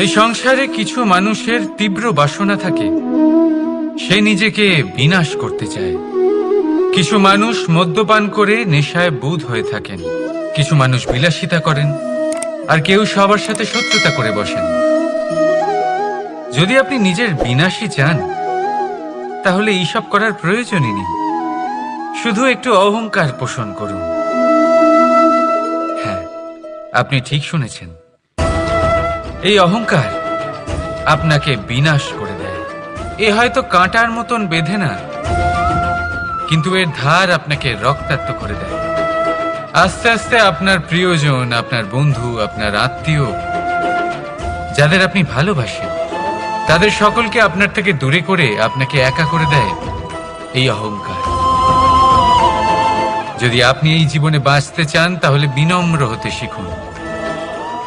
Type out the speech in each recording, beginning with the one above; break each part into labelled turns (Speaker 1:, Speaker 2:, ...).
Speaker 1: এই সংসারে কিছু মানুষের তীব্র বাসনা থাকে, সে নিজেকে বিনাশ করতে চায়। কিছু মানুষ মদ্যপান করে নেশায় বুঁদ হয়ে থাকেন, কিছু মানুষ বিলাসিতা করেন, আর কেউ সবার সাথে শত্রুতা করে বসেন। যদি আপনি নিজের বিনাশই চান, তাহলে এইসব করার প্রয়োজনই নেই। শুধু একটু অহংকার পোষণ করুন। হ্যাঁ, আপনি ঠিক শুনেছেন। এই অহংকার আপনাকে বিনাশ করে দেয়। এ হয়তো কাঁটার মতন বেঁধে না, কিন্তু এর ধার আপনাকে রক্তাক্ত করে দেয়। আস্তে আস্তে আপনার প্রিয়জন, আপনার বন্ধু, আপনার আত্মীয়, যাদের আপনি ভালোবাসেন, তাদের সকলকে আপনার থেকে দূরে করে আপনাকে একা করে দেয় এই অহংকার। যদি আপনি এই জীবনে বাঁচতে চান, তাহলে বিনম্র হতে শিখুন।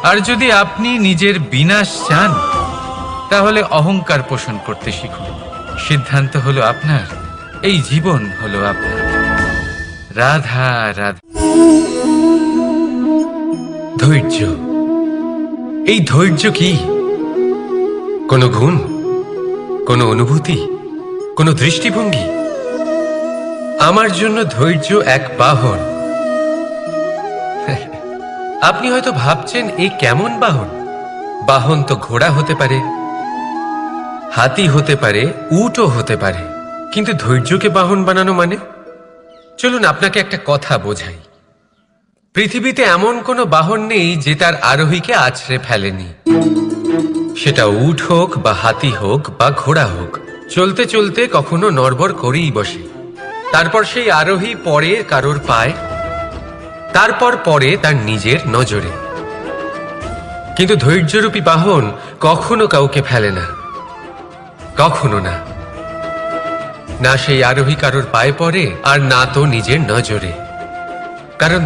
Speaker 1: আর যদি আপনি নিজের বিনাশ চান, তাহলে অহংকার পোষণ করতে শিখুন। সিদ্ধান্ত হলো আপনার, এই জীবন হলো আপনার। রাধা রাধা।
Speaker 2: ধৈর্য। এই ধৈর্য কি কোনো গুণ, কোনো অনুভূতি, কোনো দৃষ্টিভঙ্গি? আমার জন্য ধৈর্য এক বাহন। আপনি হয়তো ভাবছেন, এই কেমন বাহন? বাহন তো ঘোড়া হতে পারে, হাতি হতে পারে, উটও হতে পারে, কিন্তু ধৈর্যকে বাহন বানানো মানে? চলুন আপনাকে একটা কথা বোঝাই। পৃথিবীতে এমন কোনো বাহন নেই যে তার আরোহীকে আছড়ে ফেলেনি। সেটা উট হোক বা হাতি হোক বা ঘোড়া হোক, চলতে চলতে কখনো নড়বড় করেই বসে। তারপর সেই আরোহী পড়ে কারোর পায়, তারপর পড়ে তার নিজের নজরে। কিন্তু ধৈর্যরূপী বাহন কখনো কাউকে ফেলে না, কখনো না। না সেই আরোহী কারোর পায়ে পড়ে, আর না তো নিজের নজরে। কারণ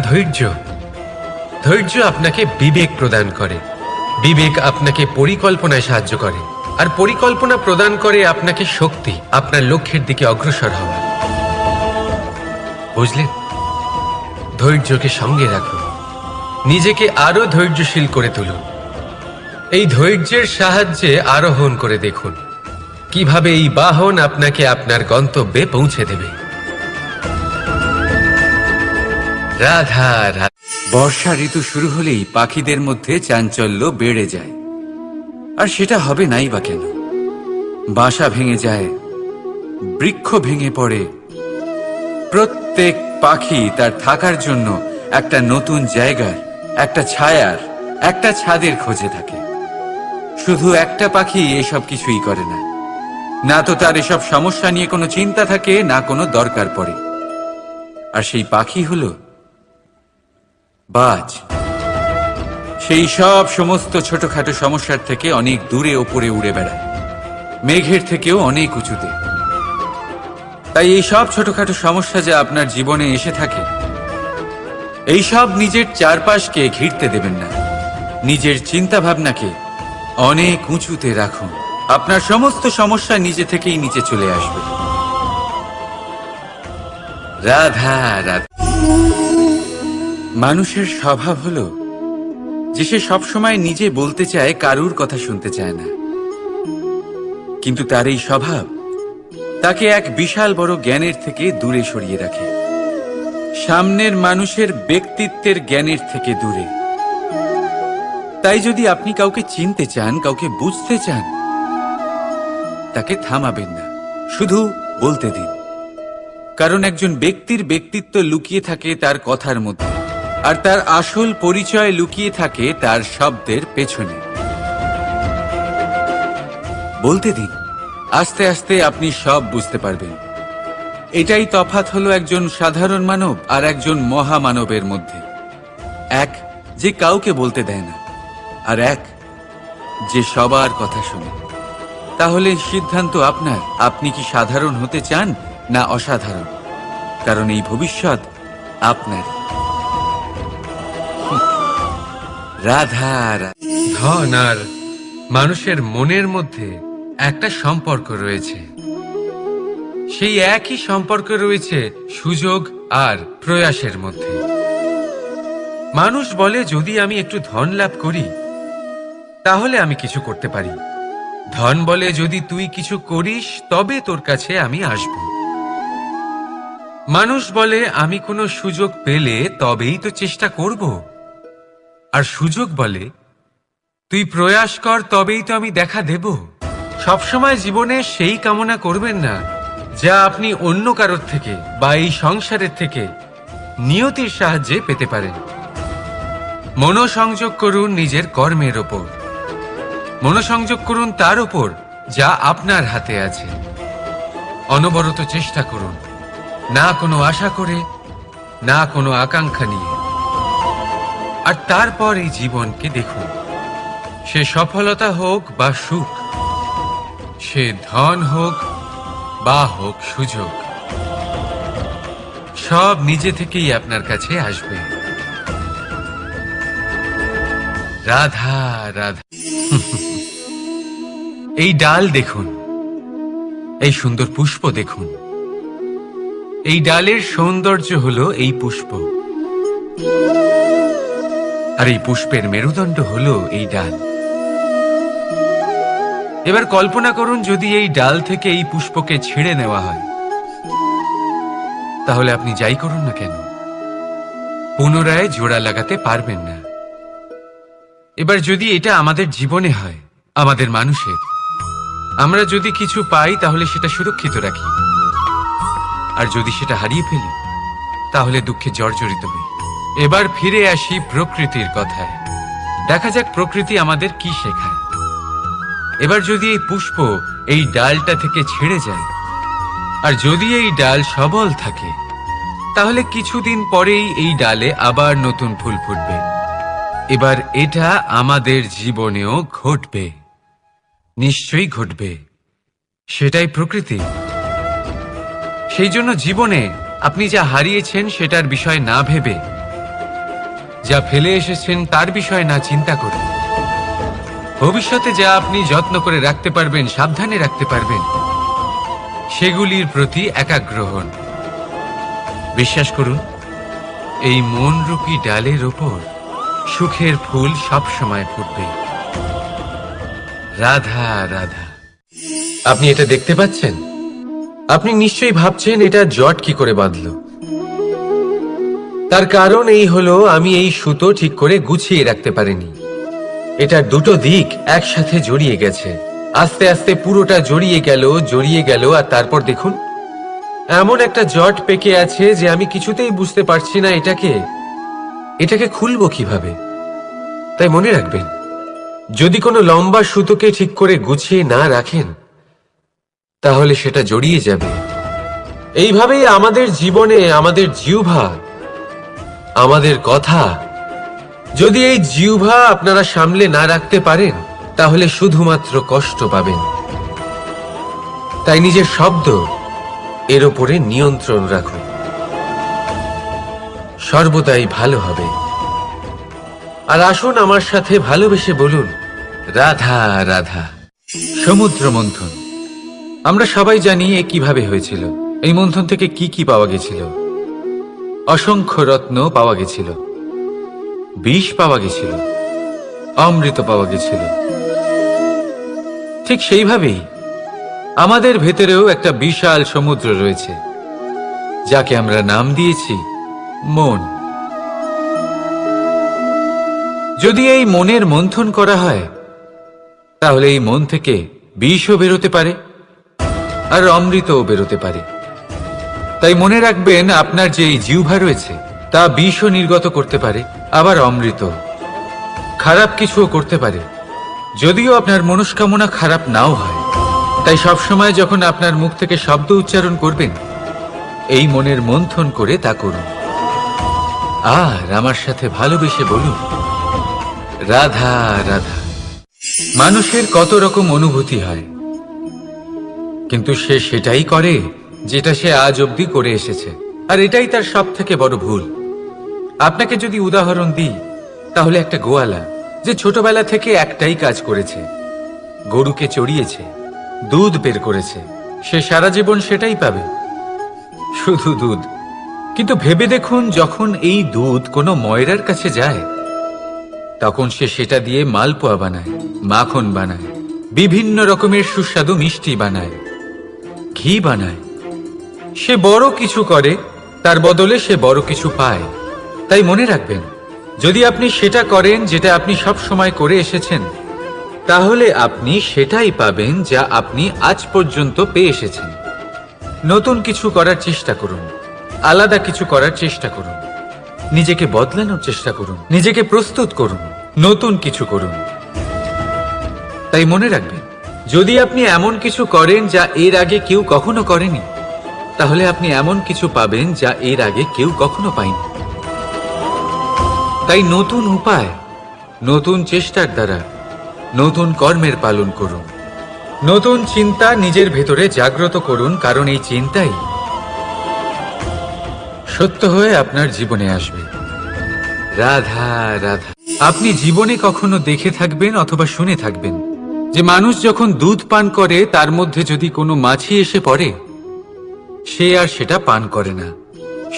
Speaker 2: ধৈর্য আপনাকে বিবেক প্রদান করে, বিবেক আপনাকে পরিকল্পনায় সাহায্য করে, আর পরিকল্পনা প্রদান করে আপনাকে শক্তি, আপনার লক্ষ্যের দিকে অগ্রসর হওয়া। বুঝলেন? ধৈর্যকে সঙ্গে রাখুন, নিজেকে আরো ধৈর্যশীল করে তুলুন। এই ধৈর্যের সাহায্যে আরোহণ করে দেখুন কিভাবে এই বাহন আপনাকে আপনার গন্তব্যে পৌঁছে দেবে। রাধা রাধা।
Speaker 1: বর্ষা ঋতু শুরু হলেই পাখিদের মধ্যে চাঞ্চল্য বেড়ে যায়। আর সেটা হবে নাই বা কেন? বাসা ভেঙে যায়, বৃক্ষ ভেঙে পড়ে, প্রত্যেক পাখি তার থাকার জন্য একটা নতুন জায়গার, একটা ছায়ার, একটা ছাদের খোঁজে থাকে। শুধু একটা পাখি এসব কিছুই করে না। না তো তার এসব সমস্যা নিয়ে কোনো চিন্তা থাকে, না কোনো দরকার পড়ে। আর সেই পাখি হলো বাজ। সেই সব সমস্ত ছোটখাটো সমস্যার থেকে অনেক দূরে ওপরে উড়ে বেড়ায়, মেঘের থেকেও অনেক উঁচুতে। তাই এই সব ছোটখাটো সমস্যা যা আপনার জীবনে এসে থাকে, এই সব নিজের চারপাশকে ঘিরতে দেবেন না। নিজের চিন্তা ভাবনাকে অনেক উঁচুতে রাখুন। আপনার সমস্ত সমস্যা নিজে থেকেই নিচে চলে আসবে। রাধা রাধা। মানুষের স্বভাব হলো যে সে সবসময় নিজে বলতে চায়, কারুর কথা শুনতে চায় না। কিন্তু তার এই স্বভাব তাকে এক বিশাল বড় জ্ঞানের থেকে দূরে সরিয়ে রাখে, সামনের মানুষের ব্যক্তিত্বের জ্ঞানের থেকে দূরে। তাই যদি আপনি কাউকে চিনতে চান, কাউকে বুঝতে চান, তাকে থামাবেন না, শুধু বলতে দিন। কারণ একজন ব্যক্তির ব্যক্তিত্ব লুকিয়ে থাকে তার কথার মধ্যে, আর তার আসল পরিচয় লুকিয়ে থাকে তার শব্দের পেছনে। বলতে দিন, আস্তে আস্তে আপনি সব বুঝতে পারবেন। এটাই তফাৎ হলো একজন সাধারণ মানব আর একজন মহামানবের মধ্যে। এক যে কাউকে বলতে দেয় না, আর এক যে সবার কথা শোনে। তাহলে সিদ্ধান্ত আপনার, আপনি কি সাধারণ হতে চান না অসাধারণ? কারণ এই ভবিষ্যৎ আপনার। রাধা রাধা।
Speaker 2: ধন আর মানুষের মনের মধ্যে একটা সম্পর্ক রয়েছে। সেই একই সম্পর্ক রয়েছে সুযোগ আর প্রয়াসের মধ্যে। মানুষ বলে, যদি আমি একটু ধন লাভ করি
Speaker 1: তাহলে আমি কিছু করতে পারি। ধন বলে যদি তুই কিছু করিস তবে তোর কাছে আমি আসব। মানুষ বলে আমি কোনো সুযোগ পেলে তবেই তো চেষ্টা করব। আর সুযোগ বলে তুই প্রয়াস কর তবেই তো আমি দেখা দেব। সবসময় জীবনে সেই কামনা করবেন না যা আপনি অন্য কারোর থেকে বা এই সংসারের থেকে নিয়তির সাহায্যে পেতে পারেন। মনোসংযোগ করুন নিজের কর্মের ওপর, মনোসংযোগ করুন তার ওপর যা আপনার হাতে আছে। অনবরত চেষ্টা করুন, না কোনো আশা করে, না কোনো আকাঙ্ক্ষা নিয়ে। আর তারপর এই জীবনকে দেখুন, সে সফলতা হোক বা সুখ, সে ধন হোক বা হোক সুযোগ, সব নিজে থেকেই আপনার কাছে আসবে। রাধা রাধা। এই ডাল দেখুন, এই সুন্দর পুষ্প দেখুন। এই ডালের সৌন্দর্য হলো এই পুষ্প, আর এই পুষ্পের মেরুদণ্ড হলো এই ডাল। এবার কল্পনা করুন যদি এই ডাল থেকে এই পুষ্পকে ছিঁড়ে নেওয়া হয়, তাহলে আপনি যাই করুন না কেন পুনরায় জোড়া লাগাতে পারবেন না। এবার যদি এটা আমাদের জীবনে হয়, আমাদের মানুষের, আমরা যদি কিছু পাই তাহলে সেটা সুরক্ষিত রাখি, আর যদি সেটা হারিয়ে ফেলি তাহলে দুঃখে জর্জরিত হই। এবার ফিরে আসি প্রকৃতির কথায়। দেখা যাক প্রকৃতি আমাদের কি শেখায়। এবার যদি এই পুষ্প এই ডালটা থেকে ছিঁড়ে যায়, আর যদি এই ডাল সবল থাকে, তাহলে কিছুদিন পরেই এই ডালে আবার নতুন ফুল ফুটবে। এবার এটা আমাদের জীবনেও ঘটবে, নিশ্চয়ই ঘটবে। সেটাই প্রকৃতি। সেই জন্য জীবনে আপনি যা হারিয়েছেন সেটার বিষয় না ভেবে, যা ফেলে এসেছেন তার বিষয় না চিন্তা করে, ভবিষ্যতে যা আপনি যত্ন করে রাখতে পারবেন, সাবধানে রাখতে পারবেন, সেগুলির প্রতি একাগ্র হন। বিশ্বাস করুন, এই মনরূপী ডালের ওপর সুখের ফুল সব সময় ফুটবে। রাধা রাধা। আপনি এটা দেখতে পাচ্ছেন? আপনি নিশ্চয়ই ভাবছেন এটা জট কি করে বাঁধলো। তার কারণ এই হলো আমি এই সুতো ঠিক করে গুছিয়ে রাখতে পারিনি। এটার দুটো দিক একসাথে জড়িয়ে গেছে, আস্তে আস্তে পুরোটা জড়িয়ে গেল, আর তারপর দেখুন এমন একটা জট পেকে আছে যে আমি কিছুতেই বুঝতে পারছি না এটাকে খুলবো কিভাবে। তাই মনে রাখবেন, যদি কোনো লম্বা সুতোকে ঠিক করে গুছিয়ে না রাখেন তাহলে সেটা জড়িয়ে যাবে। এইভাবেই আমাদের জীবনে আমাদের জিহ্বা, আমাদের কথা, যদি এই জিহ্বা আপনারা সামলে না রাখতে পারেন তাহলে শুধুমাত্র কষ্ট পাবেন। তাই নিজের শব্দ এর উপরে নিয়ন্ত্রণ রাখুন, সর্বদাই ভালো হবে। আর আসুন আমার সাথে ভালোবেসে বলুন, রাধা রাধা। সমুদ্র মন্থন, আমরা সবাই জানি এ কিভাবে হয়েছিল। এই মন্থন থেকে কি কি পাওয়া গেছিল? অসংখ্য রত্ন পাওয়া গেছিল, বিষ পাওয়া গেছিল, অমৃত পাওয়া গেছিল। ঠিক সেইভাবেই আমাদের ভেতরেও একটা বিশাল সমুদ্র রয়েছে, যাকে আমরা নাম দিয়েছি মন। যদি এই মনের মন্থন করা হয় তাহলে এই মন থেকে বিষও বেরোতে পারে আর অমৃতও বেরোতে পারে। তাই মনে রাখবেন, আপনার যে এই জিহ্বা রয়েছে তা বিষও নির্গত করতে পারে, আবার অমৃত, খারাপ কিছুও করতে পারে, যদিও আপনার মনস্কামনা খারাপ নাও হয়। তাই সবসময় যখন আপনার মুখ থেকে শব্দ উচ্চারণ করবেন, এই মনের মন্থন করে তা করুন। আর আমার সাথে ভালোবেসে বলুন, রাধা রাধা। মানুষের কত রকম অনুভূতি হয়, কিন্তু সে সেটাই করে যেটা সে আজ অবধি করে এসেছে, আর এটাই তার সব থেকে বড় ভুল। আপনাকে যদি উদাহরণ দিই, তাহলে একটা গোয়ালা যে ছোটবেলা থেকে একটাই কাজ করেছে, গরুকে চড়িয়েছে, দুধ বের করেছে, সে সারা জীবন সেটাই পাবে, শুধু দুধ। কিন্তু ভেবে দেখুন, যখন এই দুধ কোনো ময়রার কাছে যায়, তখন সে সেটা দিয়ে মালপোয়া বানায়, মাখন বানায়, বিভিন্ন রকমের সুস্বাদু মিষ্টি বানায়, ঘি বানায়। সে বড় কিছু করে, তার বদলে সে বড় কিছু পায়। তাই মনে রাখবেন, যদি আপনি সেটা করেন যেটা আপনি সব সময় করে এসেছেন, তাহলে আপনি সেটাই পাবেন যা আপনি আজ পর্যন্ত পেয়ে এসেছেন। নতুন কিছু করার চেষ্টা করুন, আলাদা কিছু করার চেষ্টা করুন, নিজেকে বদলানোর চেষ্টা করুন, নিজেকে প্রস্তুত করুন, নতুন কিছু করুন। তাই মনে রাখবেন, যদি আপনি এমন কিছু করেন যা এর আগে কেউ কখনো করেনি, তাহলে আপনি এমন কিছু পাবেন যা এর আগে কেউ কখনো পায়নি। তাই নতুন উপায়, নতুন চেষ্টার দ্বারা নতুন কর্মের পালন করুন। নতুন চিন্তা নিজের ভেতরে জাগ্রত করুন, কারণ এই চিন্তাই সত্য হয়ে আপনার জীবনে আসবে। রাধা রাধা। আপনি জীবনে কখনো দেখে থাকবেন অথবা শুনে থাকবেন যে মানুষ যখন দুধ পান করে তার মধ্যে যদি কোনো মাছি এসে পড়ে, সে আর সেটা পান করে না,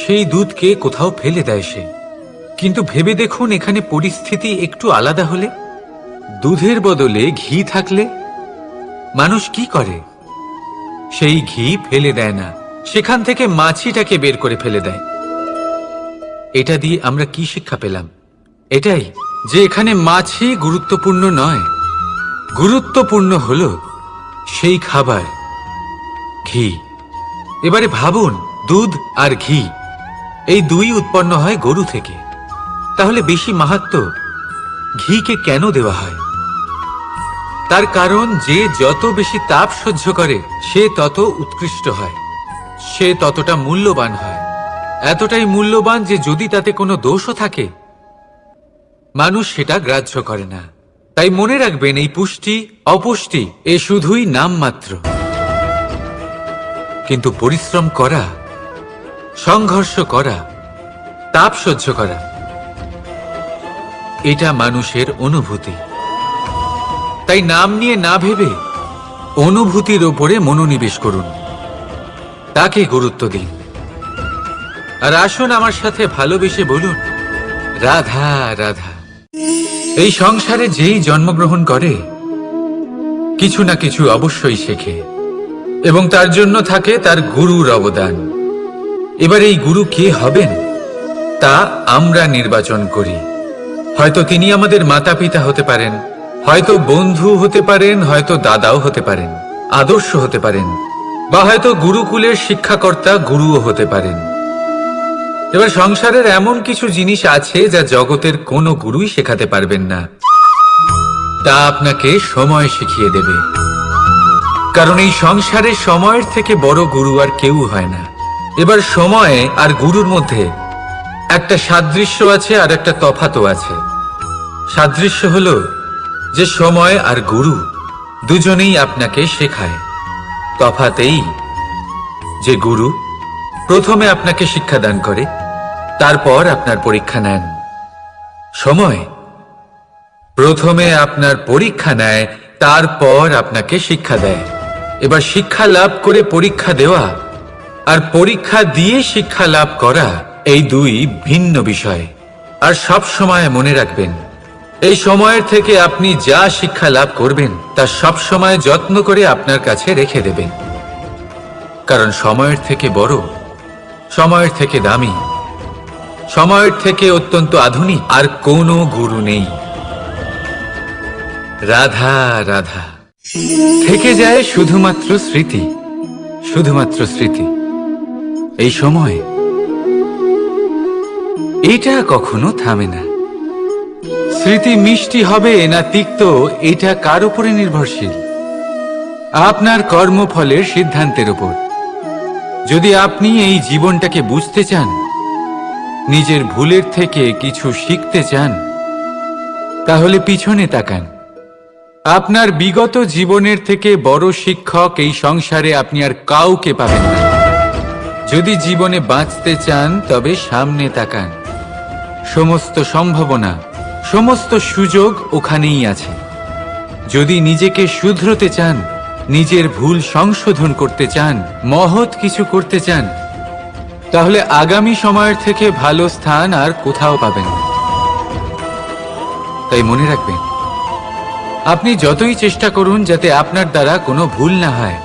Speaker 1: সেই দুধকে কোথাও ফেলে দেয় সে। কিন্তু ভেবে দেখুন, এখানে পরিস্থিতি একটু আলাদা হলে, দুধের বদলে ঘি থাকলে মানুষ কি করে? সেই ঘি ফেলে দেয় না, সেখান থেকে মাছিটাকে বের করে ফেলে দেয়। এটা দিয়ে আমরা কি শিক্ষা পেলাম? এটাই যে এখানে মাছি গুরুত্বপূর্ণ নয়, গুরুত্বপূর্ণ হলো সেই খাবার, ঘি। এবারে ভাবুন, দুধ আর ঘি এই দুই উৎপন্ন হয় গরু থেকে। তাহলে বেশি মাহাত্ম্য ঘিকে কেন দেওয়া হয়? তার কারণ, যে যত বেশি তাপ সহ্য করে সে তত উৎকৃষ্ট হয়, সে ততটা মূল্যবান হয়। এতটাই মূল্যবান যে যদি তাতে কোনো দোষও থাকে, মানুষ সেটা গ্রাহ্য করে না। তাই মনে রাখবেন, এই পুষ্টি অপুষ্টি এ শুধুই নামমাত্র, কিন্তু পরিশ্রম করা, সংঘর্ষ করা, তাপ সহ্য করা, এটা মানুষের অনুভূতি। তাই নাম নিয়ে না ভেবে অনুভূতির ওপরে মনোনিবেশ করুন, তাকে গুরুত্ব দিন। আর আসুন আমার সাথে ভালোবেসে বলুন, রাধা রাধা। এই সংসারে যেই জন্মগ্রহণ করে কিছু না কিছু অবশ্যই শেখে, এবং তার জন্য থাকে তার গুরুর অবদান। এবার এই গুরু কে হবেন তা আমরা নির্বাচন করি। হয়তো তিনি আমাদের মাতা পিতা হতে পারেন, হয়তো বন্ধু হতে পারেন, হয়তো দাদাও হতে পারেন, আদর্শ হতে পারেন, বা হয়তো গুরুকুলের শিক্ষাকর্তা গুরুও হতে পারেন। এবার সংসারের এমন কিছু জিনিস আছে যা জগতের কোনো গুরুই শেখাতে পারবেন না, তা আপনাকে সময় শিখিয়ে দেবে। কারণ এই সংসারে সময়ের থেকে বড় গুরু আর কেউ হয় না। এবার সময় আর গুরুর মধ্যে একটা সাদৃশ্য আছে আর একটা তফাতও আছে। সাদৃশ্য হলো যে সময় আর গুরু দুজনেই আপনাকে শেখায়। তফাৎ এই যে গুরু প্রথমে আপনাকে শিক্ষাদান করে, তারপর আপনার পরীক্ষা নেন। সময় প্রথমে আপনার পরীক্ষা নেয়, তারপর আপনাকে শিক্ষা দেয়। এবার শিক্ষা লাভ করে পরীক্ষা দেওয়া আর পরীক্ষা দিয়ে শিক্ষা লাভ করা এই দুই ভিন্ন বিষয়। আর সব সময় মনে রাখবেন, এই সময়ের থেকে আপনি যা শিক্ষা লাভ করবেন তা সব সময় যত্ন করে আপনার কাছে রেখে দেবেন। কারণ সময়ের থেকে বড়, সময়ের থেকে দামি, সময়ের থেকে অত্যন্ত আধুনিক আর কোনো গুরু নেই। রাধা রাধা। থেকে যায় শুধুমাত্র স্মৃতি, শুধুমাত্র স্মৃতি। এই সময় এটা কখনো থামে না। স্মৃতি মিষ্টি হবে না তিক্ত, এটা কার উপরে নির্ভরশীল? আপনার কর্মফলের সিদ্ধান্তের উপর। যদি আপনি এই জীবনটাকে বুঝতে চান, নিজের ভুলের থেকে কিছু শিখতে চান, তাহলে পিছনে তাকান। আপনার বিগত জীবনের থেকে বড় শিক্ষক এই সংসারে আপনি আর কাউকে পাবেন না। যদি জীবনে বাঁচতে চান তবে সামনে তাকান। সমস্ত সম্ভাবনা, সমস্ত সুযোগ ওখানেই আছে। যদি নিজেকে শুধরতে চান, নিজের ভুল সংশোধন করতে চান, মহৎ কিছু করতে চান, তাহলে আগামী সময়ের থেকে ভালো স্থান আর কোথাও পাবেন না। তাই মনে রাখবেন, আপনি যতই চেষ্টা করুন যাতে আপনার দ্বারা কোনো ভুল না হয়,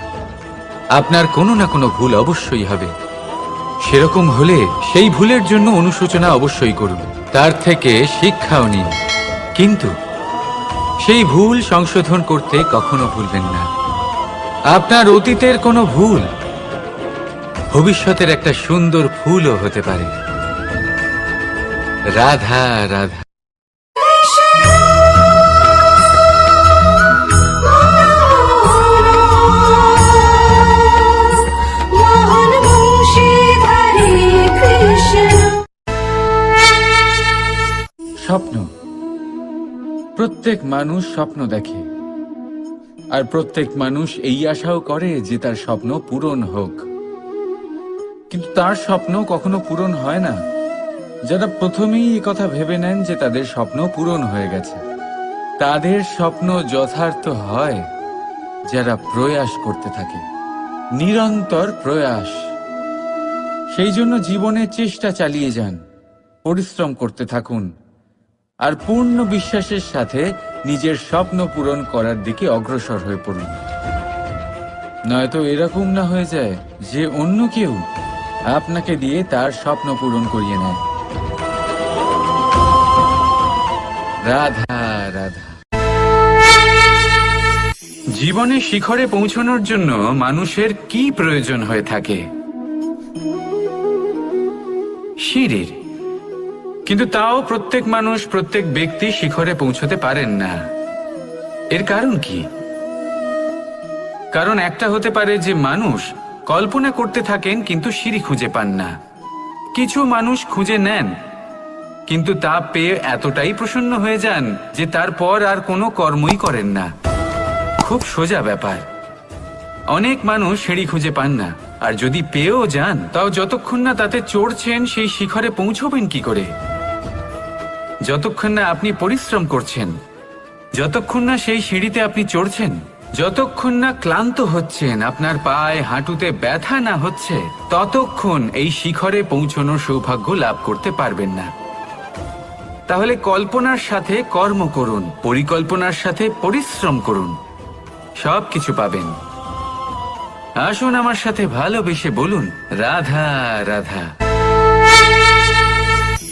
Speaker 1: আপনার কোনো না কোনো ভুল অবশ্যই হবে। সেরকম হলে সেই ভুলের জন্য অনুশোচনা অবশ্যই করুন, তার থেকে শিক্ষাও নিন, কিন্তু সেই ভুল সংশোধন করতে কখনো ভুলবেন না। আপনার অতীতের কোনো ভুল ভবিষ্যতের একটা সুন্দর ফুলও হতে পারে। রাধা রাধা। স্বপ্ন, প্রত্যেক মানুষ স্বপ্ন দেখে, আর প্রত্যেক মানুষ এই আশাও করে যে তার স্বপ্ন পূরণ হোক, কিন্তু তার স্বপ্ন কখনো পূরণ হয় না। যারা প্রথমেই এই কথা ভেবে নেন যে তাদের স্বপ্ন পূরণ হয়ে গেছে, তাদের স্বপ্ন যথার্থ হয় যারা প্রয়াস করতে থাকে, নিরন্তর প্রয়াস। সেই জন্য জীবনে চেষ্টা চালিয়ে যান, পরিশ্রম করতে থাকুন, আর পূর্ণ বিশ্বাসের সাথে নিজের স্বপ্ন পূরণ করার দিকে অগ্রসর হয়ে পড়ুন। নয়তো এরকম না হয়ে যায় যে অন্য কেউ আপনাকে দিয়ে তার স্বপ্ন পূরণ করিয়ে নেয়। রাধা রাধা। জীবনে শিখরে পৌঁছানোর জন্য মানুষের কি প্রয়োজন হয়ে থাকে? সিঁড়ির। কিন্তু তাও প্রত্যেক মানুষ, প্রত্যেক ব্যক্তি শিখরে পৌঁছতে পারেন না। এর কারণ কি? কারণ একটা হতে পারে যে মানুষ কল্পনা করতে থাকেন কিন্তু সিঁড়ি খুঁজে পান না। কিছু মানুষ খুঁজে নেন কিন্তু তা পেয়ে এতটাই প্রসন্ন হয়ে যান যে তারপর আর কোনো কর্মই করেন না। খুব সোজা ব্যাপার। অনেক মানুষ সিঁড়ি খুঁজে পান না, আর যদি পেয়েও যান তাও যতক্ষণ না তাতে চড়ছেন সেই শিখরে পৌঁছবেন কি করে? যতক্ষণ না আপনি পরিশ্রম করছেন, যতক্ষণ না সেই সিঁড়িতে আপনি চড়ছেন, যতক্ষণ না ক্লান্ত হচ্ছেন, আপনার পায়ে হাঁটুতে ব্যথা না হচ্ছে, ততক্ষণ এই শিখরে পৌঁছানোর সৌভাগ্য লাভ করতে পারবেন না। তাহলে কল্পনার সাথে কর্ম করুন, পরিকল্পনার সাথে পরিশ্রম করুন, সব কিছু পাবেন। আসুন আমার সাথে ভালোবেসে বলুন রাধা রাধা।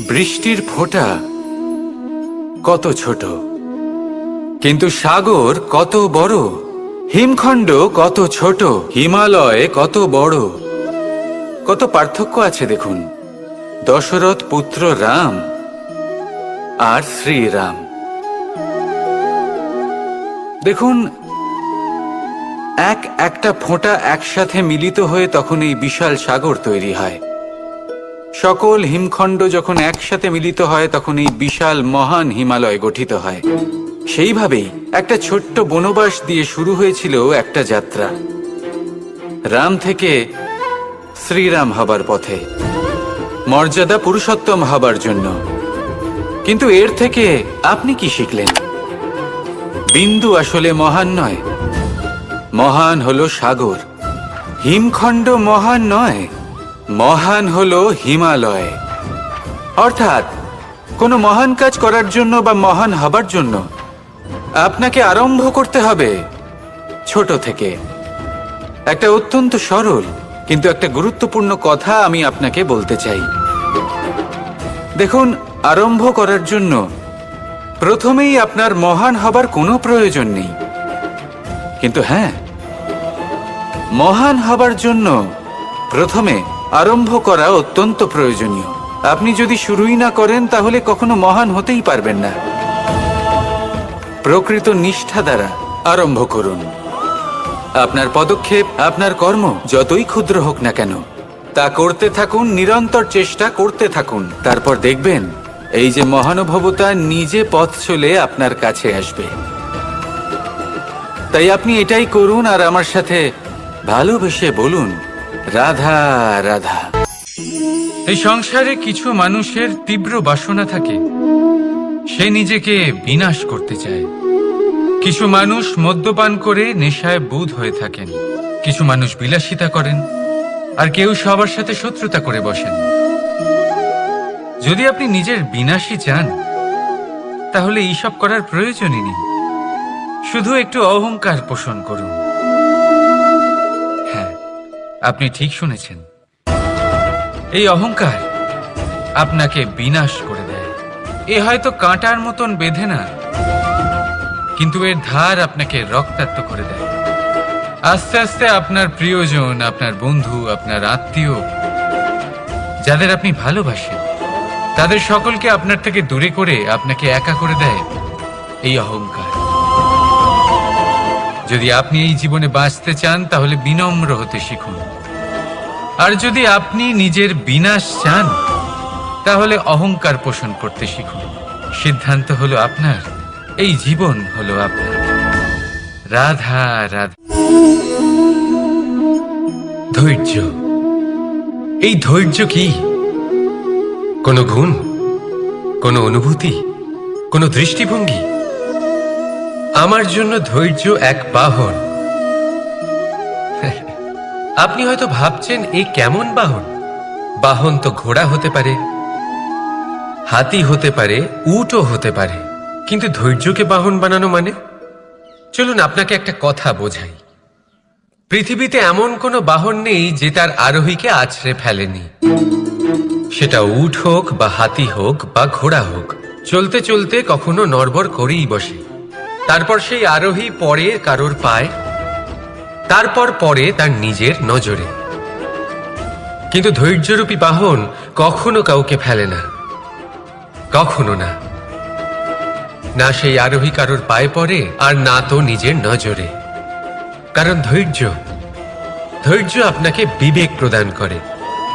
Speaker 1: বৃষ্টির ফোঁটা কত ছোট, কিন্তু সাগর কত বড়, হিমখণ্ড কত ছোট, হিমালয় কত বড়। কত পার্থক্য আছে দেখুন। দশরথ পুত্র রাম আর শ্রীরাম। দেখুন, একটা ফোঁটা একসাথে মিলিত হয়ে তখন এই বিশাল সাগর তৈরি হয়। সকল হিমখণ্ড যখন একসাথে মিলিত হয় তখন এই বিশাল মহান হিমালয় গঠিত হয়। সেইভাবেই একটা ছোট্ট বনবাস দিয়ে শুরু হয়েছিল একটা যাত্রা, রাম থেকে শ্রীরাম হবার পথে, মর্যাদা পুরুষোত্তম হবার জন্য। কিন্তু এর থেকে আপনি কি শিখলেন? বিন্দু আসলে মহান নয়, মহান হলো সাগর। হিমখণ্ড মহান নয়, মহান হলো হিমালয়। অর্থাৎ কোনো মহান কাজ করার জন্য বা মহান হবার জন্য আপনাকে আরম্ভ করতে হবে ছোট থেকে। একটা অত্যন্ত সরল কিন্তু একটা গুরুত্বপূর্ণ কথা আমি আপনাকে বলতে চাই। দেখুন, আরম্ভ করার জন্য প্রথমেই আপনার মহান হবার কোনো প্রয়োজন নেই, কিন্তু হ্যাঁ, মহান হবার জন্য প্রথমে আরম্ভ করা অত্যন্ত প্রয়োজনীয়। আপনি যদি শুরুই না করেন তাহলে কখনো মহান হতেই পারবেন না। প্রকৃত নিষ্ঠা দ্বারা আরম্ভ করুন। আপনার পদক্ষেপ, আপনার কর্ম যতই ক্ষুদ্র হোক না কেন, তা করতে থাকুন, নিরন্তর চেষ্টা করতে থাকুন। তারপর দেখবেন এই যে মহানুভবতা নিজে পথ চলে আপনার কাছে আসবে। তাই আপনি এটাই করুন আর আমার সাথে ভালোবেসে বলুন রাধা রাধা। এই সংসারে কিছু মানুষের তীব্র বাসনা থাকে, সে নিজেকে বিনাশ করতে চায়। কিছু মানুষ মদ্যপান করে নেশায় বুঁদ হয়ে থাকেন, কিছু মানুষ বিলাসিতা করেন, আর কেউ সবার সাথে শত্রুতা করে বসেন। যদি আপনি নিজের বিনাশই চান তাহলে এইসব করার প্রয়োজনই নেই। শুধু একটু অহংকার পোষণ করুন। হ্যাঁ, আপনি ঠিক শুনেছেন। এই অহংকার আপনাকে বিনাশ করে দেয়। এ হয়তো কাঁটার মতন বেঁধে না, কিন্তু এর ধার আপনাকে রক্তাক্ত করে দেয়। আস্তে আস্তে আপনার প্রিয়জন, আপনার বন্ধু, আপনার আত্মীয়, যাদের আপনি ভালোবাসেন, তাদের সকলকে আপনার থেকে দূরে করে আপনাকে একা করে দেয় এই অহংকার। যদি আপনি এই জীবনে বাঁচতে চান তাহলে বিনম্র হতে শিখুন। আর যদি আপনি নিজের বিনাশ চান তাহলে অহংকার পোষণ করতে শিখুন। সিদ্ধান্ত হলো আপনার, এই জীবন হলো আপনার। রাধা রাধা।
Speaker 2: ধৈর্য, এই ধৈর্য কি কোনো গুণ, কোনো অনুভূতি, কোনো দৃষ্টিভঙ্গি? আমার জন্য ধৈর্য এক বাহন। আপনি হয়তো ভাবছেন এই কেমন বাহন? বাহন তো ঘোড়া হতে পারে, হাতি হতে পারে, উটও হতে পারে, কিন্তু ধৈর্যকে বাহন বানানো মানে? চলুন আপনাকে একটা কথা বোঝাই। পৃথিবীতে এমন কোনো বাহন নেই যে তার আরোহীকে আছড়ে ফেলেনি। সেটা উট হোক বা হাতি হোক বা ঘোড়া হোক, চলতে চলতে কখনো নড়বড় করেই বসে। তারপর সেই আরোহী পড়ে কারোর পায়, তারপর পড়ে তার নিজের নজরে। কিন্তু ধৈর্যরূপী বাহন কখনো কাউকে ফেলে না, কখনো না। না সেই আরোহী কারোর পায়ে পড়ে, আর না তো নিজের নজরে। কারণ ধৈর্য আপনাকে বিবেক প্রদান করে,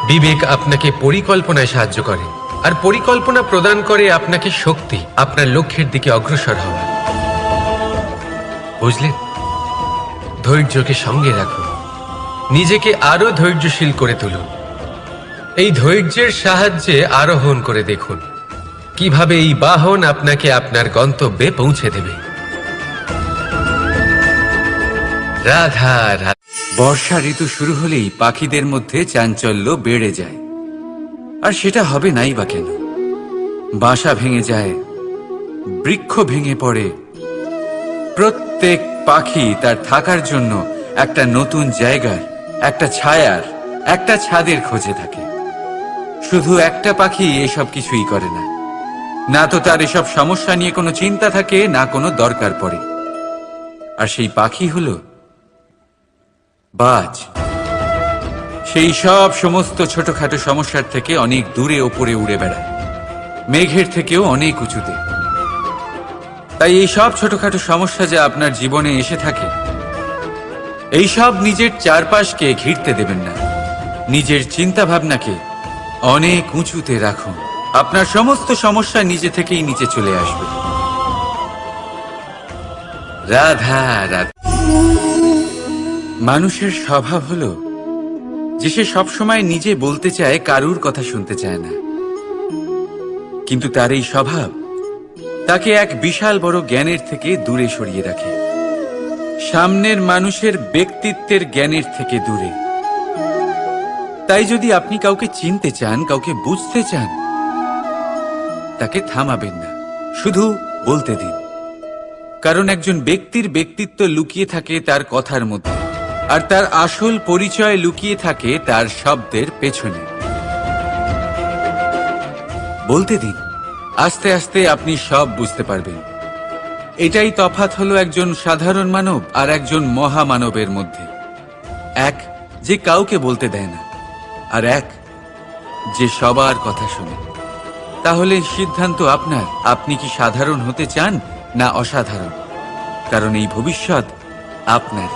Speaker 2: বিবেক আপনাকে পরিকল্পনায় সাহায্য করে, আর পরিকল্পনা প্রদান করে আপনাকে শক্তি, আপনার লক্ষ্যের দিকে অগ্রসর হওয়া। বুঝলেন? ধৈর্যকে সঙ্গে রাখুন, নিজেকে আরো ধৈর্যশীল করে তুলুন। এই ধৈর্যের সাহায্যে আরোহণ করে দেখুন কিভাবে এই বাহন আপনাকে আপনার গন্তব্যে পৌঁছে দেবে। রাধা রাধা।
Speaker 1: বর্ষা ঋতু শুরু হলেই পাখিদের মধ্যে চাঞ্চল্য বেড়ে যায়। আর সেটা হবে নাই বা কেন? বাসা ভেঙে যায়, বৃক্ষ ভেঙে পড়ে। প্রত্যেক পাখি তার থাকার জন্য একটা নতুন জায়গার, একটা ছায়ার, একটা ছাদের খোঁজে থাকে। শুধু একটা পাখি এসব কিছুই করে না। না তো তার এসব সমস্যা নিয়ে কোনো চিন্তা থাকে, না কোনো দরকার পড়ে। আর সেই পাখি হলো বাজ। সেই সব সমস্ত ছোটখাটো সমস্যার থেকে অনেক দূরে ওপরে উড়ে বেড়ায়, মেঘের থেকেও অনেক উঁচুতে। তাই এই সব ছোটখাটো সমস্যা যা আপনার জীবনে এসে থাকে, এই সব নিজের চারপাশকে ঘিরতে দেবেন না। নিজের চিন্তা ভাবনাকে অনেক উঁচুতে রাখুন। আপনার সমস্ত সমস্যা নিজে থেকেই নিচে চলে আসবে। রাধা রাধা। মানুষের স্বভাব হলো যে সে সবসময় নিজে বলতে চায়, কারুর কথা শুনতে চায় না। কিন্তু তার এই স্বভাব তাকে এক বিশাল বড় জ্ঞানের থেকে দূরে সরিয়ে রাখে, সামনের মানুষের ব্যক্তিত্বের জ্ঞানের থেকে দূরে। তাই যদি আপনি কাউকে চিনতে চান, কাউকে বুঝতে চান, তাকে থামাবেন না, শুধু বলতে দিন। কারণ একজন ব্যক্তির ব্যক্তিত্ব লুকিয়ে থাকে তার কথার মধ্যে, আর তার আসল পরিচয় লুকিয়ে থাকে তার শব্দের পেছনে। বলতে দিন, আস্তে আস্তে আপনি সব বুঝতে পারবেন। এটাই তফাৎ হলো একজন সাধারণ মানব আর একজন মহামানবের মধ্যে। এক যে কাউকে বলতে দেয় না, আর এক যে সবার কথা শুনে। তাহলে সিদ্ধান্ত আপনার, আপনি কি সাধারণ হতে চান না অসাধারণ? কারণ এই ভবিষ্যৎ আপনার।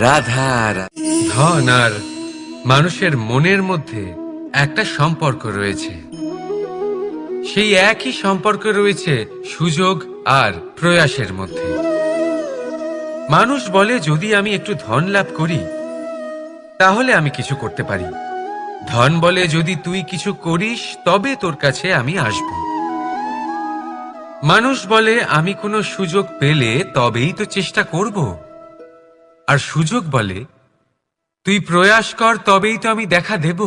Speaker 1: রাধা রাধা।
Speaker 2: ধন আর মানুষের মনের মধ্যে একটা সম্পর্ক রয়েছে। সেই একই সম্পর্ক রয়েছে সুযোগ আর প্রয়াসের মধ্যে। মানুষ বলে, যদি আমি একটু ধন লাভ করি তাহলে আমি কিছু করতে পারি। ধন বলে, যদি তুই কিছু করিস তবে তোর কাছে আমি আসব। মানুষ বলে, আমি কোনো সুযোগ পেলে তবেই তো চেষ্টা করব। আর সুযোগ বলে, তুই প্রয়াস কর তবেই তো আমি দেখা দেব।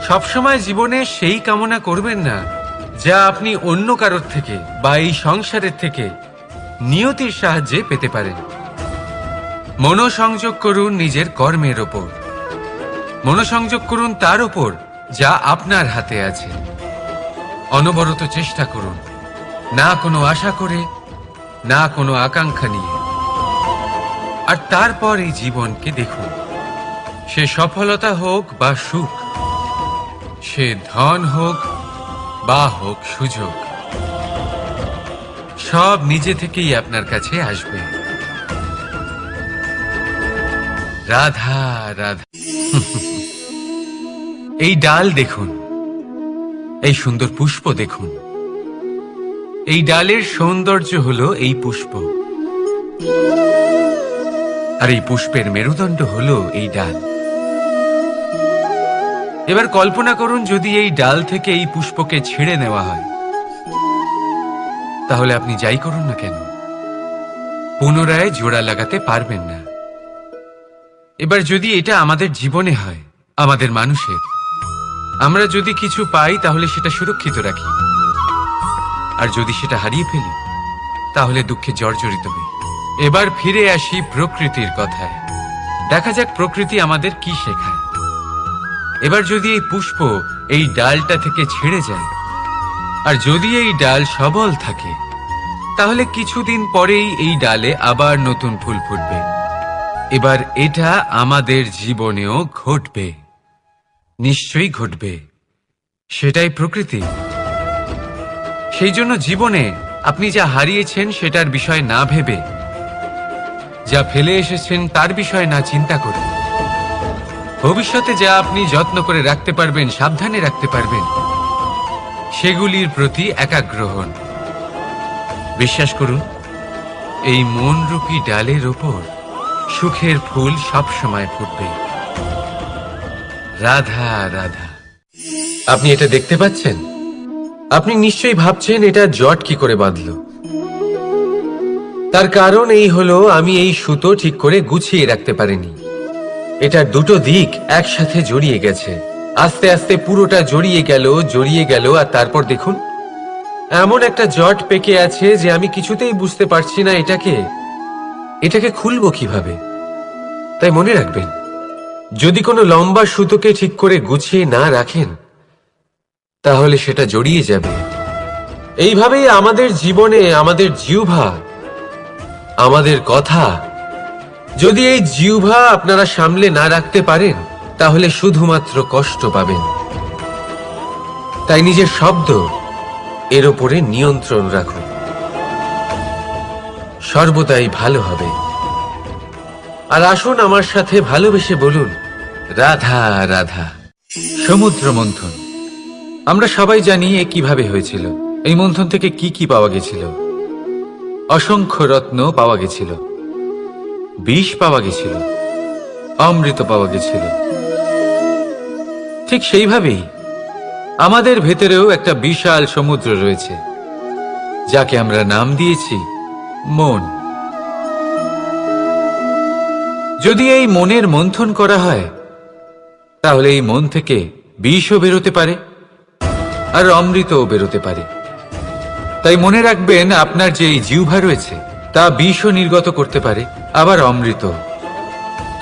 Speaker 2: সবসময় জীবনে সেই কামনা করবেন না যা আপনি অন্য কারোর থেকে বা এই সংসারের থেকে নিয়তির সাহায্যে পেতে পারেন। মনোসংযোগ করুন নিজের কর্মের ওপর, মনোসংযোগ করুন তার ওপর যা আপনার হাতে আছে। অনবরত চেষ্টা করুন, না কোনো আশা করে, না কোনো আকাঙ্ক্ষা নিয়ে। আর তারপর এই জীবনকে দেখুন, সে সফলতা হোক বা সুখ, সে ধন হোক বা হোক সুযোগ, সব নিজে থেকেই আপনার কাছে আসবে। রাধা রাধা। এই ডাল দেখুন, এই সুন্দর পুষ্প দেখুন। এই ডালের সৌন্দর্য হলো এই পুষ্প, আর এই পুষ্পের মেরুদণ্ড হলো এই ডাল। এবার কল্পনা করুন, যদি এই ডাল থেকে এই পুষ্পকে ছিঁড়ে নেওয়া হয়, তাহলে আপনি যাই করুন না কেন পুনরায় জোড়া লাগাতে পারবেন না। এবার যদি এটা আমাদের জীবনে হয়, আমাদের মানুষের, আমরা যদি কিছু পাই তাহলে সেটা সুরক্ষিত রাখি, আর যদি সেটা হারিয়ে ফেলি তাহলে দুঃখে জর্জরিত হই। এবার ফিরে আসি প্রকৃতির কথায়। দেখা যাক প্রকৃতি আমাদের কি শেখায়। এবার যদি এই পুষ্প এই ডালটা থেকে ছিঁড়ে যায়, আর যদি এই ডাল সবল থাকে, তাহলে কিছুদিন পরেই এই ডালে আবার নতুন ফুল ফুটবে। এবার এটা আমাদের জীবনেও ঘটবে, নিশ্চয়ই ঘটবে। সেটাই প্রকৃতি। সেই জন্য জীবনে আপনি যা হারিয়েছেন সেটার বিষয় না ভেবে, যা ফেলে এসেছেন তার বিষয় না চিন্তা করে, ভবিষ্যতে যা আপনি যত্ন করে রাখতে পারবেন, সাবধানে রাখতে পারবেন, সেগুলির প্রতি একাগ্র হন। বিশ্বাস করুন, এই মনরূপী ডালের ওপর সুখের ফুল সব সময় ফুটবে। রাধা রাধা। আপনি এটা দেখতে পাচ্ছেন? আপনি নিশ্চয়ই ভাবছেন এটা জট কি করে বাঁধলো। তার কারণ এই হলো, আমি এই সুতো ঠিক করে গুছিয়ে রাখতে পারিনি। এটার দুটো দিক একসাথে জড়িয়ে গেছে, আস্তে আস্তে পুরোটা জড়িয়ে গেল, আর তারপর দেখুন এমন একটা জট পেকে আছে যে আমি কিছুতেই বুঝতে পারছি না এটাকে খুলবো কিভাবে। তাই মনে রাখবেন, যদি কোনো লম্বা সুতোকে ঠিক করে গুছিয়ে না রাখেন, তাহলে সেটা জড়িয়ে যাবে। এইভাবেই আমাদের জীবনে আমাদের জিহ্বা, আমাদের কথা, যদি এই জিহ্বা আপনারা সামলে না রাখতে পারেন, তাহলে শুধুমাত্র কষ্ট পাবেন। তাই নিজের শব্দ এর উপরে নিয়ন্ত্রণ রাখুন, সর্বদাই ভালো হবে। আর আসুন আমার সাথে ভালোবেসে বলুন, রাধা রাধা। সমুদ্র মন্থন, আমরা সবাই জানি এ কিভাবে হয়েছিল। এই মন্থন থেকে কি কি পাওয়া গেছিল? অসংখ্য রত্ন পাওয়া গেছিল, বিষ পাওয়া গেছিল, অমৃত পাওয়া গেছিল। ঠিক সেইভাবেই আমাদের ভেতরেও একটা বিশাল সমুদ্র রয়েছে, যাকে আমরা নাম দিয়েছি মন। যদি এই মনের মন্থন করা হয়, তাহলে এই মন থেকে বিষও বেরোতে পারে, আর অমৃতও বেরোতে পারে। তাই মনে রাখবেন, আপনার যে এই জিহ্বা রয়েছে তা বিষও নির্গত করতে পারে, আবার অমৃত।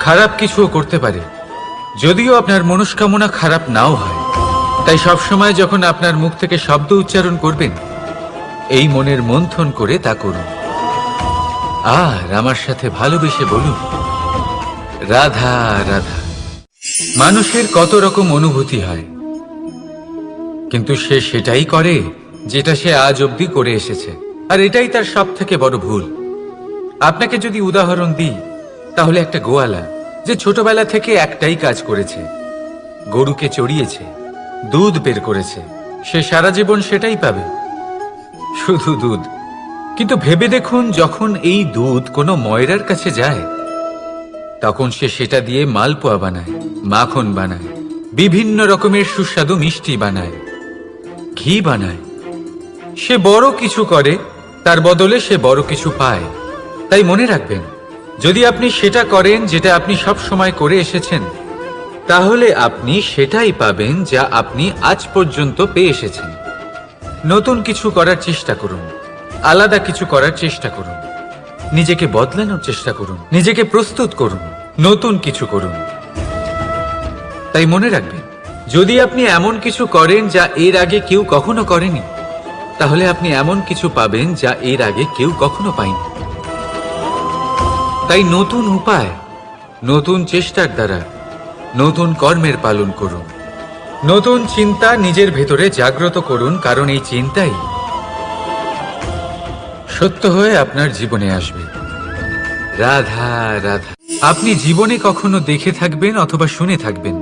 Speaker 2: খারাপ কিছুও করতে পারে, যদিও আপনার মনস্কামনা খারাপ নাও হয়। তাই সবসময় যখন আপনার মুখ থেকে শব্দ উচ্চারণ করবেন, এই মনের মন্থন করে তা করুন। আর আমার সাথে ভালোবেসে বলুন, রাধা রাধা। মানুষের কত রকম অনুভূতি হয়, কিন্তু সে সেটাই করে যেটা সে আজ অবধি করে এসেছে, আর এটাই তার সব থেকে বড় ভুল। আপনাকে যদি উদাহরণ দিই, তাহলে একটা গোয়ালা যে ছোটবেলা থেকে একটাই কাজ করেছে, গরুকে চড়িয়েছে, দুধ বের করেছে, সে সারা জীবন সেটাই পাবে, শুধু দুধ। কিন্তু ভেবে দেখুন, যখন এই দুধ কোনো ময়রার কাছে যায়, তখন সে সেটা দিয়ে মালপোয়া বানায়, মাখন বানায়, বিভিন্ন রকমের সুস্বাদু মিষ্টি বানায়, ঘি বানায়। সে বড় কিছু করে, তার বদলে সে বড় কিছু পায়। তাই মনে রাখবেন, যদি আপনি সেটা করেন যেটা আপনি সব সময় করে এসেছেন, তাহলে আপনি সেটাই পাবেন যা আপনি আজ পর্যন্ত পেয়ে এসেছেন।
Speaker 1: নতুন কিছু করার চেষ্টা করুন, আলাদা কিছু করার চেষ্টা করুন, নিজেকে বদলানোর চেষ্টা করুন, নিজেকে প্রস্তুত করুন, নতুন কিছু করুন। তাই মনে রাখবেন, যদি আপনি এমন কিছু করেন যা এর আগে কেউ কখনো করেনি, তাহলে আপনি এমন কিছু পাবেন যা এর আগে কেউ কখনো পায়নি। তাই নতুন উপায়, নতুন চেষ্টার দ্বারা নতুন কর্মের পালন করুন। নতুন চিন্তা নিজের ভেতরে জাগ্রত করুন, কারণ এই চিন্তাই সত্য হয়ে আপনার জীবনে আসবে। রাধা রাধা। আপনি জীবনে কখনো দেখে থাকবেন অথবা শুনে থাকবেন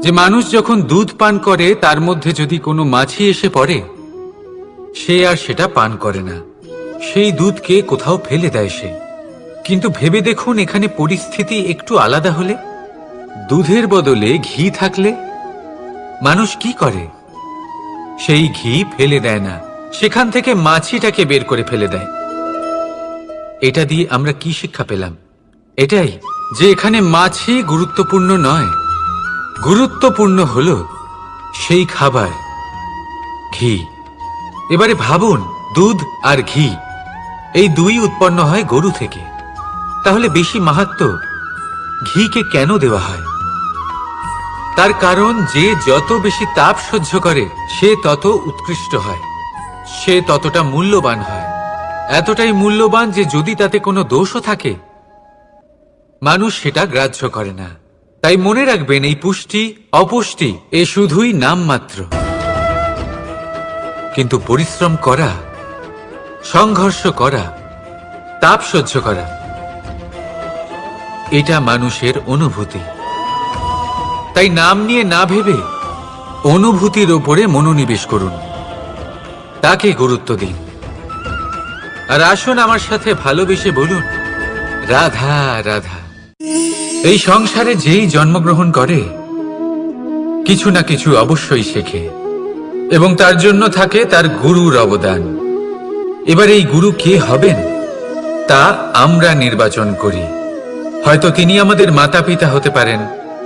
Speaker 1: যে মানুষ যখন দুধ পান করে তার মধ্যে যদি কোনো মাছি এসে পড়ে, সে আর সেটা পান করে না, সেই দুধকে কোথাও ফেলে দেয় সে। কিন্তু ভেবে দেখুন, এখানে পরিস্থিতি একটু আলাদা হলে, দুধের বদলে ঘি থাকলে মানুষ কি করে? সেই ঘি ফেলে দেয় না, সেখান থেকে মাছিটাকে বের করে ফেলে দেয়। এটা দিয়ে আমরা কি শিক্ষা পেলাম? এটাই যে এখানে মাছি গুরুত্বপূর্ণ নয়, গুরুত্বপূর্ণ হলো সেই খাবার, ঘি। এবারে ভাবুন, দুধ আর ঘি এই দুই উৎপন্ন হয় গরু থেকে, তাহলে বেশি মাহাত্ম্য ঘিকে কেন দেওয়া হয়? তার কারণ যে যত বেশি তাপ সহ্য করে সে তত উৎকৃষ্ট হয়, সে ততটা মূল্যবান হয়, এতটাই মূল্যবান যে যদি তাতে কোনো দোষও থাকে মানুষ সেটা গ্রাহ্য করে না। তাই মনে রাখবেন, এই পুষ্টি অপুষ্টি এ শুধুই নামমাত্র, কিন্তু পরিশ্রম করা, সংঘর্ষ করা, তাপ সহ্য করা, এটা মানুষের অনুভূতি। তাই নাম নিয়ে না ভেবে অনুভূতির ওপরে মনোনিবেশ করুন, তাকে গুরুত্ব দিন। আর আসুন আমার সাথে ভালোবেসে বলুন, রাধা রাধা। এই সংসারে যেই জন্মগ্রহণ করে কিছু না কিছু অবশ্যই শেখে, এবং তার জন্য থাকে তার গুরুর অবদান। এবার এই গুরু কে হবেন তা আমরা নির্বাচন করি। হয়তো তিনি আমাদের মাতা পিতা হতে পারেন,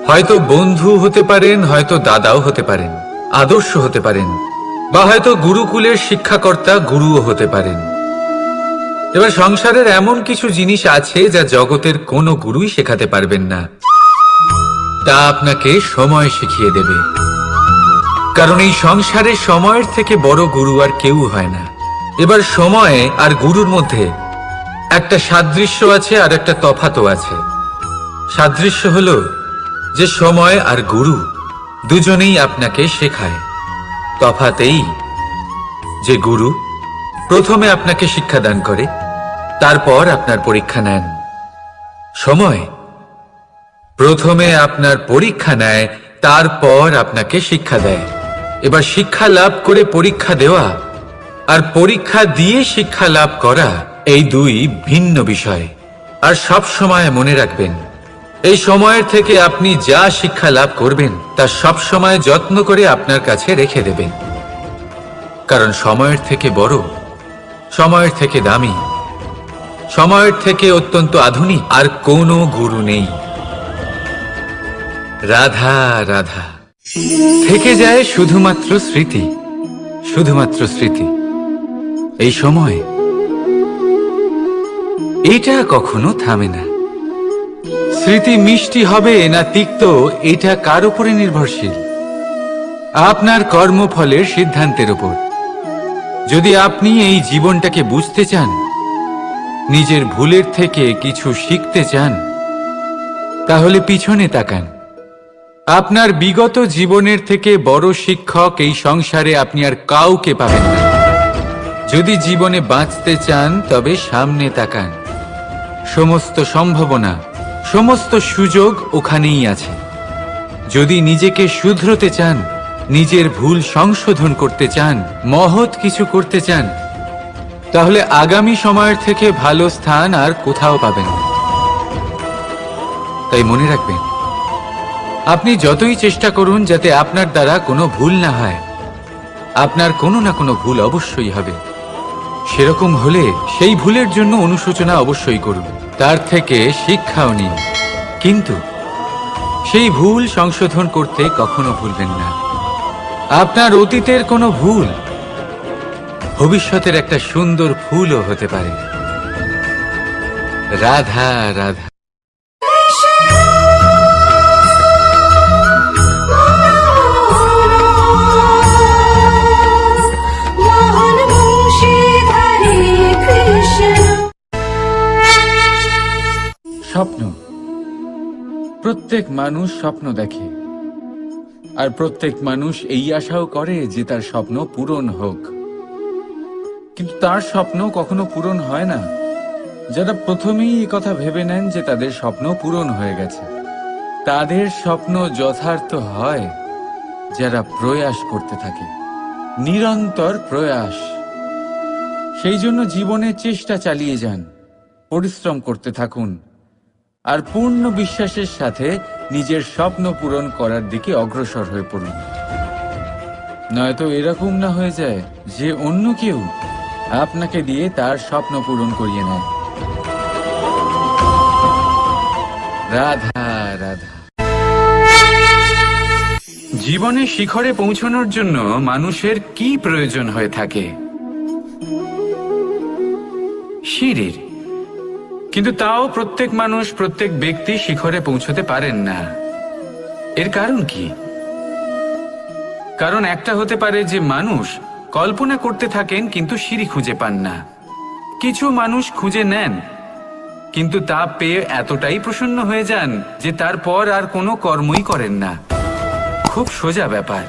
Speaker 1: হয়তো বন্ধু হতে পারেন, হয়তো দাদাও হতে পারেন, আদর্শ হতে পারেন, বা হয়তো গুরুকুলের শিক্ষাকর্তা গুরুও হতে পারেন। এবার সংসারের এমন কিছু জিনিস আছে যা জগতের কোনো গুরুই শেখাতে পারবেন না, তা আপনাকে সময় শিখিয়ে দেবে। কারণ এই সংসারে সময়ের থেকে বড় গুরু আর কেউ হয় না। এবার সময় আর গুরুর মধ্যে একটা সাদৃশ্য আছে আর একটা তফাতও আছে। সাদৃশ্য হলো যে সময় আর গুরু দুজনেই আপনাকে শেখায়। তফাৎ এই যে গুরু প্রথমে আপনাকে শিক্ষাদান করে, তারপর আপনার পরীক্ষা নেন। সময় প্রথমে আপনার পরীক্ষা নেয়, তারপর আপনাকে শিক্ষা দেয়। এবার শিক্ষা লাভ করে পরীক্ষা দেওয়া আর পরীক্ষা দিয়ে শিক্ষা লাভ করা এই দুই ভিন্ন বিষয়। আর সব সময় মনে রাখবেন, এই সময়ের থেকে আপনি যা শিক্ষা লাভ করবেন তা সব সময় যত্ন করে আপনার কাছে রেখে দেবেন। কারণ সময়ের থেকে বড়, সময়ের থেকে দামি, সময়ের থেকে অত্যন্ত আধুনিক আর কোনো গুরু নেই। রাধা রাধা। থেকে যায় শুধুমাত্র স্মৃতি, শুধুমাত্র স্মৃতি। এই সময় এটা কখনো থামে না। স্মৃতি মিষ্টি হবে না তিক্ত, এটা কার উপরে নির্ভরশীল? আপনার কর্মফলের সিদ্ধান্তের উপর। যদি আপনি এই জীবনটাকে বুঝতে চান, নিজের ভুলের থেকে কিছু শিখতে চান, তাহলে পিছনে তাকান। আপনার বিগত জীবনের থেকে বড় শিক্ষক এই সংসারে আপনি আর কাউকে পাবেন না। যদি জীবনে বাঁচতে চান তবে সামনে তাকান। সমস্ত সম্ভাবনা, সমস্ত সুযোগ ওখানেই আছে। যদি নিজেকে শুধরতে চান, নিজের ভুল সংশোধন করতে চান, মহৎ কিছু করতে চান, তাহলে আগামী সময়ের থেকে ভালো স্থান আর কোথাও পাবেন না। তাই মনে রাখবেন, আপনি যতই চেষ্টা করুন যাতে আপনার দ্বারা কোনো ভুল না হয়, আপনার কোনো না কোনো ভুল অবশ্যই হবে। সেরকম হলে সেই ভুলের জন্য অনুশোচনা অবশ্যই করুন, তার থেকে শিক্ষাও নিন। কিন্তু সেই ভুল সংশোধন করতে কখনো ভুলবেন না। আপনার অতীতের কোনো ভুল ভবিষ্যতের একটা সুন্দর ফুলও হতে পারে। রাধা রাধা। স্বপ্ন, প্রত্যেক মানুষ স্বপ্ন দেখে, আর প্রত্যেক মানুষ এই আশাও করে যে তার স্বপ্ন পূরণ হোক। কিন্তু তার স্বপ্ন কখনো পূরণ হয় না যারা প্রথমেই এই কথা ভেবে নেন যে তাদের স্বপ্ন পূরণ হয়ে গেছে। তাদের স্বপ্ন যথার্থ হয় যারা প্রয়াস করতে থাকে, নিরন্তর প্রয়াস। সেই জন্য জীবনে চেষ্টা চালিয়ে যান, পরিশ্রম করতে থাকুন, আর পূর্ণ বিশ্বাসের সাথে নিজের স্বপ্ন পূরণ করার দিকে অগ্রসর হয়ে পড়ুন। নয়তো এরকম না হয়ে যায় যে অন্য কেউ আপনাকে দিয়ে তার স্বপ্ন পূরণ করিয়ে নেয়। রাধা রাধা। জীবনে শিখরে পৌঁছানোর জন্য মানুষের কি প্রয়োজন হয়ে থাকে? সিঁড়ির। কিন্তু তাও প্রত্যেক মানুষ, প্রত্যেক ব্যক্তি শিখরে পৌঁছতে পারেন না। এর কারণ কি? কারণ একটা হতে পারে যে মানুষ কল্পনা করতে থাকেন কিন্তু সিঁড়ি খুঁজে পান না। কিছু মানুষ খুঁজে নেন কিন্তু তা পেয়ে এতটাই প্রসন্ন হয়ে যান যে তারপর আর কোনো কর্মই করেন না। খুব সোজা ব্যাপার।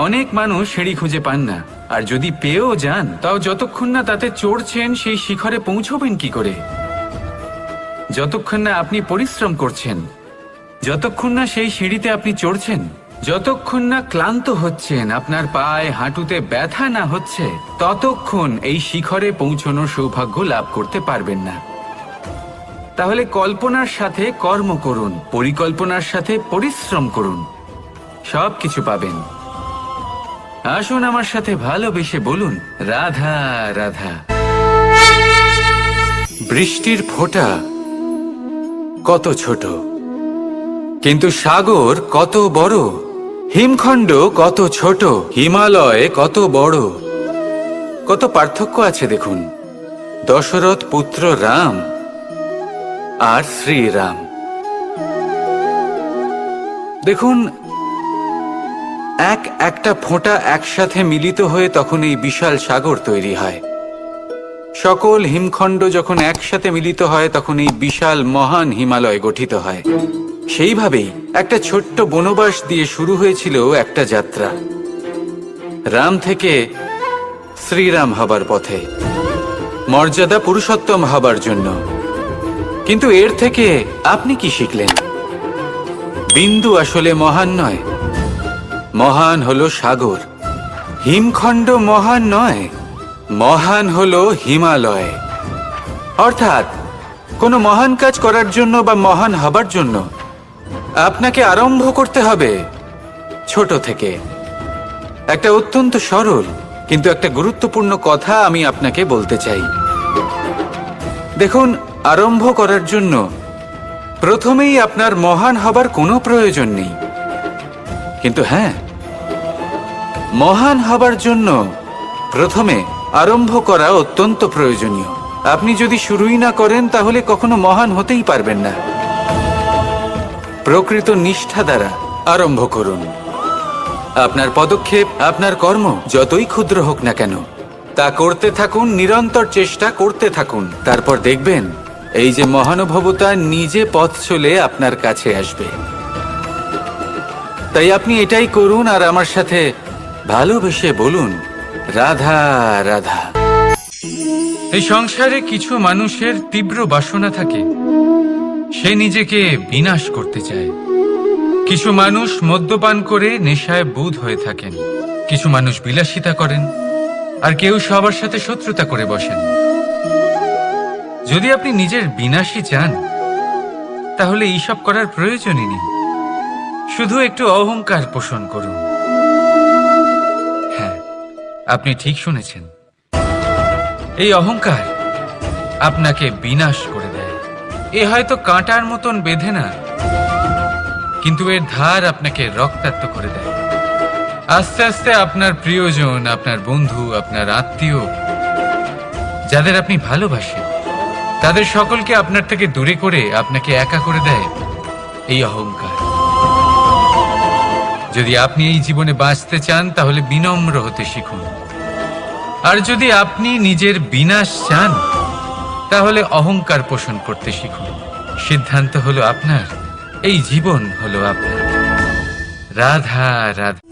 Speaker 1: অনেক মানুষ সিঁড়ি খুঁজে পান না, আর যদি পেয়েও যান তাও যতক্ষণ না তাতে চড়ছেন সেই শিখরে পৌঁছবেন কি করে? যতক্ষণ না আপনি পরিশ্রম করছেন, যতক্ষণ না সেই সিঁড়িতে আপনি চড়ছেন, যতক্ষণ না ক্লান্ত হচ্ছেন, আপনার পায়ে হাঁটুতে ব্যথা না হচ্ছে, ততক্ষণ এই শিখরে পৌঁছানোর সৌভাগ্য লাভ করতে পারবেন না। তাহলে কল্পনার সাথে কর্ম করুন, পরিকল্পনার সাথে পরিশ্রম করুন, সব কিছু পাবেন। আসুন আমার সাথে ভালোবেসে বলুন রাধা রাধা। বৃষ্টির ফোঁটা কত ছোট, কিন্তু সাগর কত বড়। হিমখণ্ড কত ছোট, হিমালয় কত বড়। কত পার্থক্য আছে দেখুন। দশরথ পুত্র রাম আর শ্রীরাম। দেখুন, একটা ফোঁটা একসাথে মিলিত হয়ে তখন এই বিশাল সাগর তৈরি হয়। সকল হিমখণ্ড যখন একসাথে মিলিত হয় তখন এই বিশাল মহান হিমালয় গঠিত হয়। সেইভাবেই একটা ছোট্ট বনবাস দিয়ে শুরু হয়েছিল একটা যাত্রা, রাম থেকে শ্রীরাম হবার পথে, মর্যাদা পুরুষোত্তম হবার জন্য। কিন্তু এর থেকে আপনি কি শিখলেন? বিন্দু আসলে মহান নয়, মহান হলো সাগর। হিমখণ্ড মহান নয়, মহান হলো হিমালয়। অর্থাৎ কোনো মহান কাজ করার জন্য বা মহান হবার জন্য আপনাকে আরম্ভ করতে হবে ছোট থেকে। একটা অত্যন্ত সরল কিন্তু একটা গুরুত্বপূর্ণ কথা আমি আপনাকে বলতে চাই। দেখুন, আরম্ভ করার জন্য প্রথমেই আপনার মহান হবার কোনো প্রয়োজন নেই। কিন্তু হ্যাঁ, মহান হবার জন্য প্রথমে আরম্ভ করা অত্যন্ত প্রয়োজনীয়। আপনি যদি শুরুই না করেন তাহলে কখনো মহান হতেই পারবেন না। প্রকৃত নিষ্ঠা দ্বারা আরম্ভ করুন। আপনার পদক্ষেপ, আপনার কর্ম যতই ক্ষুদ্র হোক না কেন, তা করতে থাকুন, নিরন্তর চেষ্টা করতে থাকুন। তারপর দেখবেন এই যে মহানুভবতা নিজে পথ চলে আপনার কাছে আসবে। তাই আপনি এটাই করুন আর আমার সাথে ভালোবেসে বলুন রাধা রাধা। এই সংসারে কিছু মানুষের তীব্র বাসনা থাকে, সে নিজেকে বিনাশ করতে চায়। কিছু মানুষ মদ্যপান করে নেশায় বুঁদ হয়ে থাকেন, কিছু মানুষ বিলাসিতা করেন, আর কেউ সবার সাথে শত্রুতা করে বসেন। যদি আপনি নিজের বিনাশই চান তাহলে এইসব করার প্রয়োজনই নেই। শুধু একটু অহংকার পোষণ করুন। হ্যাঁ, আপনি ঠিক শুনেছেন, এই অহংকার আপনাকে বিনাশ করে দেয়। এ হয়তো কাঁটার মতন বেঁধে না, কিন্তু এর ধার আপনাকে রক্তাক্ত করে দেয়। আস্তে আস্তে আপনার প্রিয়জন, আপনার বন্ধু, আপনার আত্মীয়, যাদের আপনি ভালোবাসেন, তাদের সকলকে আপনার থেকে দূরে করে আপনাকে একা করে দেয় এই অহংকার। যদি আপনি এই জীবনে বাঁচতে চান তাহলে বিনম্র হতে শিখুন, আর যদি আপনি নিজের বিনাশ চান তাহলে অহংকার পোষণ করতে শিখুন। সিদ্ধান্ত হলো আপনার, এই জীবন হলো আপনার। রাধা রাধা।